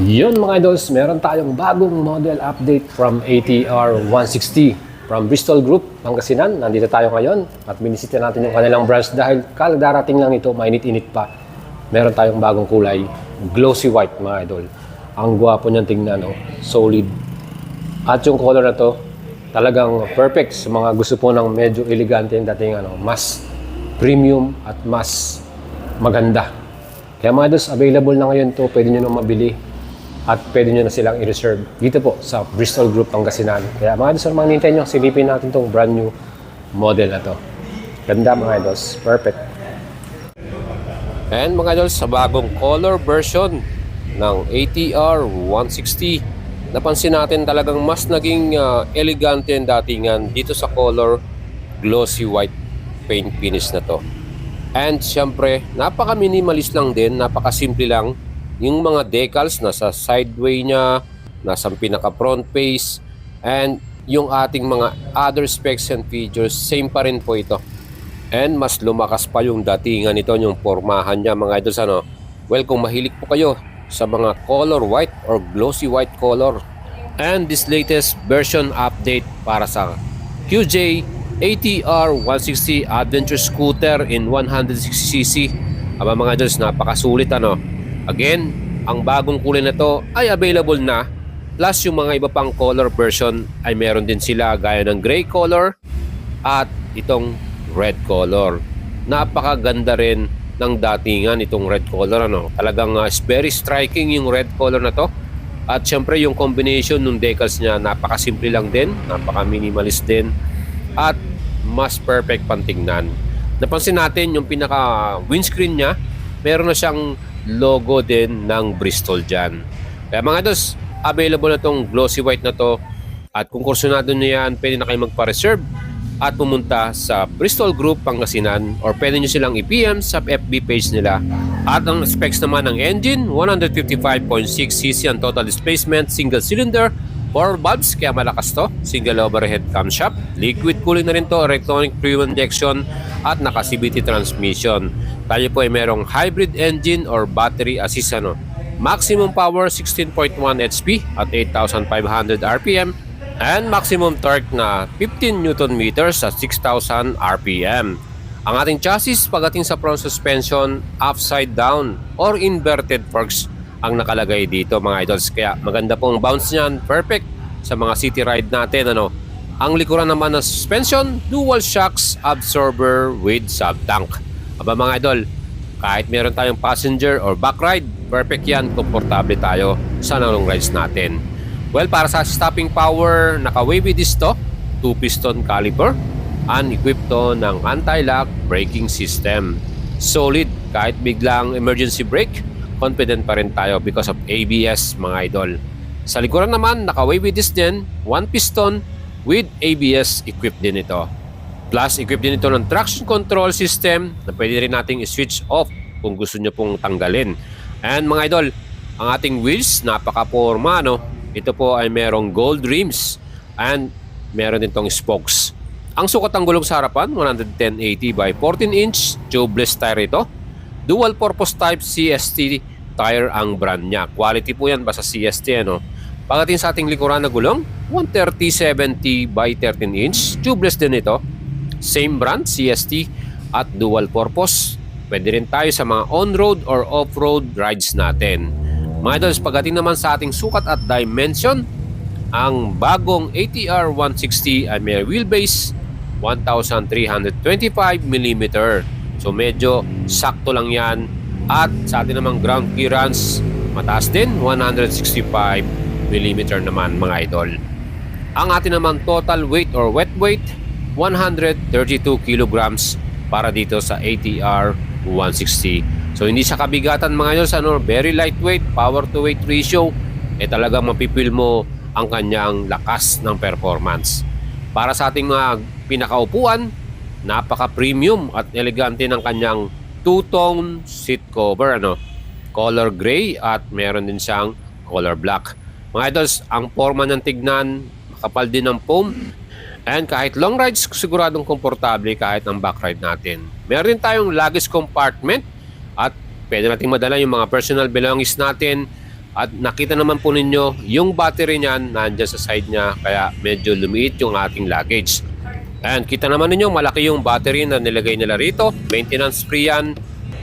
Yun mga idols, meron tayong bagong model update from ATR 160 from Bristol Group, Pangasinan. Nandito tayo ngayon at binisita natin yung kanilang branch dahil darating lang ito, mainit-init pa. Meron tayong bagong kulay, glossy white mga idol. Ang gwapo niyang tingnan, no? Solid. At yung color na to, talagang perfect sa mga gusto po ng medyo elegante yung dating mas premium at mas maganda. Kaya mga idols, available na ngayon to, pwede nyo nang mabili. At pwede nyo na silang i-reserve dito po sa Bristol Group, Pangasinan. Kaya mga idols, mga nintay nyo, silipin natin itong brand new model na to. Ganda mga idols, perfect. And mga idols, sa bagong color version ng ATR 160, napansin natin talagang mas naging elegante ang datingan dito sa color glossy white paint finish na to. And syempre, napaka-minimalist lang din, napaka-simple lang. Yung mga decals nasa sideway niya, nasa pinaka-front face, and yung ating mga other specs and features, same pa rin po ito. And mas lumakas pa yung datingan nito, yung pormahan niya mga idols. Well, kung mahilig po kayo sa mga color white or glossy white color, and this latest version update para sa QJ ATR 160 Adventure Scooter in 160cc. Aba mga idols, napakasulit Again, ang bagong kulay na to ay available na. Plus yung mga iba pang color version ay meron din sila gaya ng gray color at itong red color. Napakaganda rin ng datingan itong red color. Talagang very striking yung red color na to. At syempre yung combination ng decals niya napakasimple lang din, napaka-minimalist din at mas perfect pantingnan. Napansin natin yung pinaka windscreen niya, meron na siyang logo din ng Bristol dyan. Kaya mga idols, available na tong glossy white na to. At kung kursunado nyo yan, pwede na kayo magpa-reserve at pumunta sa Bristol Group, Pangasinan, or pwede nyo silang i-PM sa FB page nila. At ang specs naman ng engine, 155.6cc ang total displacement, single cylinder, 4 valves, kaya malakas to, single overhead camshaft, liquid cooling na rin to, electronic fuel injection, at naka-CVT transmission. Tayo po ay merong hybrid engine or battery assist. Maximum power 16.1 HP at 8,500 RPM and maximum torque na 15 Newton meters at 6,000 RPM. Ang ating chassis pagdating sa front suspension, upside down or inverted forks ang nakalagay dito mga idols. Kaya maganda pong bounce niyan, perfect sa mga city ride natin. Ang likuran naman ng suspension, dual shocks absorber with sub-tank. Aba mga idol, kahit meron tayong passenger or back ride, perfect yan, komportable tayo sa long rides natin. Well, para sa stopping power, naka-wavy disc to, 2-piston caliper, and equipped to ng anti-lock braking system. Solid, kahit biglang emergency brake, confident pa rin tayo because of ABS mga idol. Sa likuran naman, naka-wavy disc din, 1-piston with ABS equipped din ito. Plus, equipped din ito ng traction control system na pwede rin nating i-switch off kung gusto nyo pong tanggalin. And mga idol, ang ating wheels, napaka-porma. Ito po ay merong gold rims and meron din tong spokes. Ang sukat ng gulong sa harapan, 110/80 by 14-inch tubeless tire ito. Dual purpose type CST tire ang brand niya. Quality po yan basta CST. Pagdating sa ating likuran na gulong, 130/70 by 13-inch tubeless din ito. Same brand, CST at dual purpose. Pwede rin tayo sa mga on-road or off-road rides natin. Mga idols, pagdating naman sa ating sukat at dimension, ang bagong ATR 160 ay may wheelbase 1,325mm. So medyo sakto lang yan. At sa ating namang ground clearance, mataas din, 165mm naman mga idol. Ang ating naman total weight or wet weight, 132 kilograms para dito sa ATR 160. So hindi siya kabigatan mga idol, very lightweight, power to weight ratio, talagang mapipil mo ang kanyang lakas ng performance. Para sa ating mga pinakaupuan, napaka-premium at elegante ng kanyang two-tone seat cover, color gray at meron din siyang color black. Mga idols, ang forma ng tignan, makapal din ng foam. And kahit long rides, siguradong komportable kahit ang back ride natin. Meron din tayong luggage compartment at pwede nating madala yung mga personal belongings natin At nakita naman po ninyo, yung battery niyan nandiyan sa side niya, kaya medyo lumiit yung ating luggage. And kita naman ninyo, malaki yung battery na nilagay nila rito. Maintenance free yan.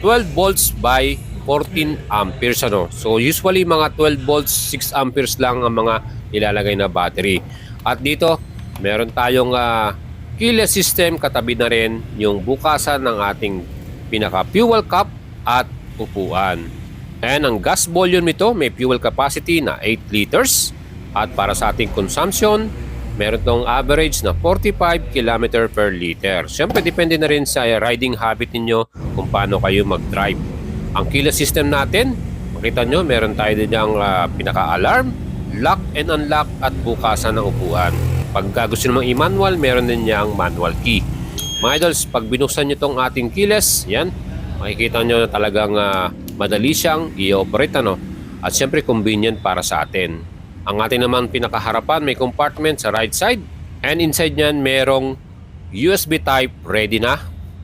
12 volts by 14 amperes. So usually mga 12 volts, 6 amperes lang ang mga ilalagay na battery. At dito, meron tayong keyless system. Katabi na rin yung bukasan ng ating pinaka fuel cap at upuan. And ang gas volume nito, may fuel capacity na 8 liters. At para sa ating consumption, meron tong average na 45 km per liter. Siyempre, depende na rin sa riding habit ninyo kung paano kayo mag-drive. Ang keyless system natin, makita nyo, meron tayo din yung pinaka-alarm, lock and unlock at bukasan ng upuan. Pag gusto nyo i-manual, meron din yung manual key. Mga idols, pag binuksan nyo tong ating keyless, yan, makikita nyo na talagang madali siyang i-operate. At siyempre, convenient para sa atin. Ang ating naman pinakaharapan, may compartment sa right side. And inside niyan, merong USB type ready na.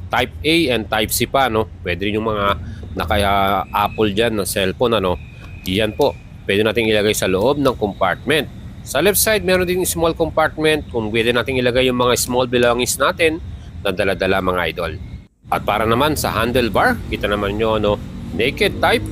Type A and Type C pa. Pwede rin yung mga naka-Apple dyan ng cellphone. Yan po. Pwede natin ilagay sa loob ng compartment. Sa left side, meron din small compartment kung pwede natin ilagay yung mga small belongings natin na dala-dala mga idol. At para naman sa handlebar, kita naman nyo, naked type.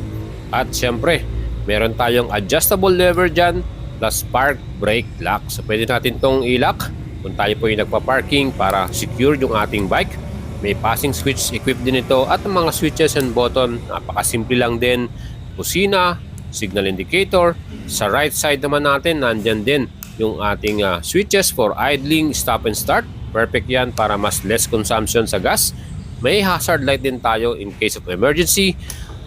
At syempre, meron tayong adjustable lever dyan plus park brake lock. So pwede natin tong i-lock kung tayo po yung nagpa-parking para secure yung ating bike. May passing switch equipped din ito at ang mga switches and button, napakasimple lang din. Busina, signal indicator. Sa right side naman natin, nandyan din yung ating switches for idling, stop and start. Perfect yan para mas less consumption sa gas. May hazard light din tayo in case of emergency.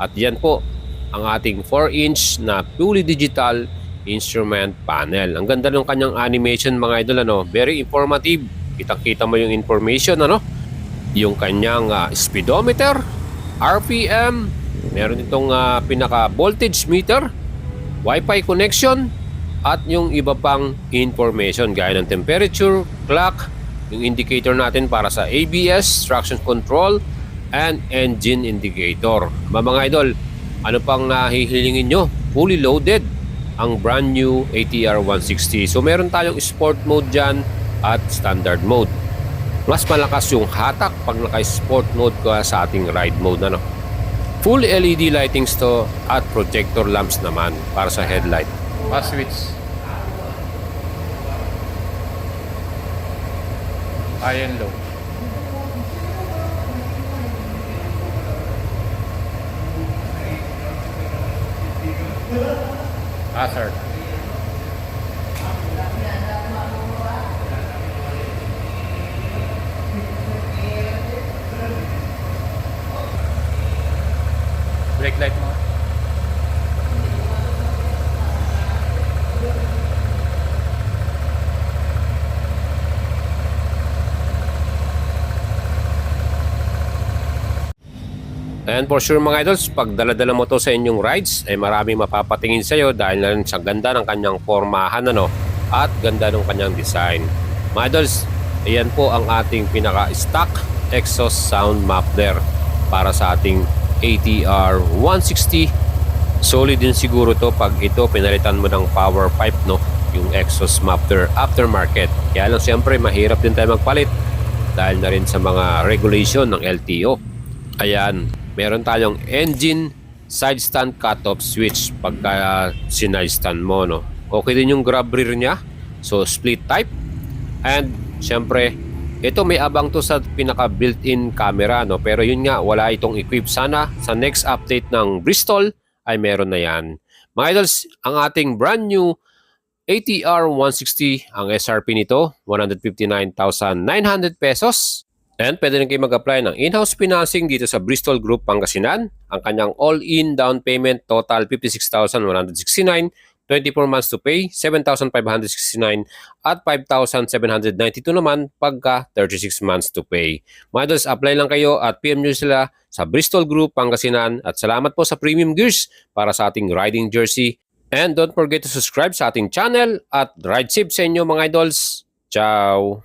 At yan po ang ating 4-inch na fully digital instrument panel. Ang ganda ng kanyang animation mga idol. Very informative. Kitang-kita mo yung information. Yung kanyang speedometer, RPM, meron itong pinaka voltage meter, Wi-Fi connection, at yung iba pang information gaya ng temperature, clock, yung indicator natin para sa ABS, traction control, and engine indicator. Mga idol, ano pang nahihilingin nyo? Fully loaded ang brand new ATR 160. So meron tayong sport mode dyan at standard mode. Mas malakas yung hatak pag naka-sport mode ka sa ating ride mode. Full LED lightings to at projector lamps naman para sa headlight. Switch. High and low. Hazard. Brake light mo. And for sure mga idols, pag dala-dala mo to sa inyong rides, ay maraming mapapatingin sa iyo dahil na rin sa ganda ng kanyang formahan at ganda ng kanyang design. Mga idols, ayan po ang ating pinaka-stock exhaust sound muffler para sa ating ATR 160. Solid din siguro to pag ito pinalitan mo ng power pipe, yung exhaust muffler aftermarket. Kaya lang siyempre mahirap din tayo magpalit dahil na rin sa mga regulation ng LTO. Ayan, meron tayong engine side stand cutoff switch pagka sinide stand mo. Okay din yung grab rear niya, so split type. And syempre ito may abang to sa pinaka built-in camera, pero yun nga, wala itong equip. Sana sa next update ng Bristol ay meron na yan. Mga idols, ang ating brand new ATR 160, ang SRP nito 159,900 pesos. And pwede rin kayo mag-apply ng in-house financing dito sa Bristol Group Pangasinan. Ang kanyang all-in down payment total 56,169, 24 months to pay 7,569 at 5,792 naman pagka 36 months to pay. Mga idols, apply lang kayo at PM nyo sila sa Bristol Group Pangasinan. At salamat po sa Premium Gears para sa ating riding jersey. And don't forget to subscribe sa ating channel at ride safe sa inyo mga idols. Ciao!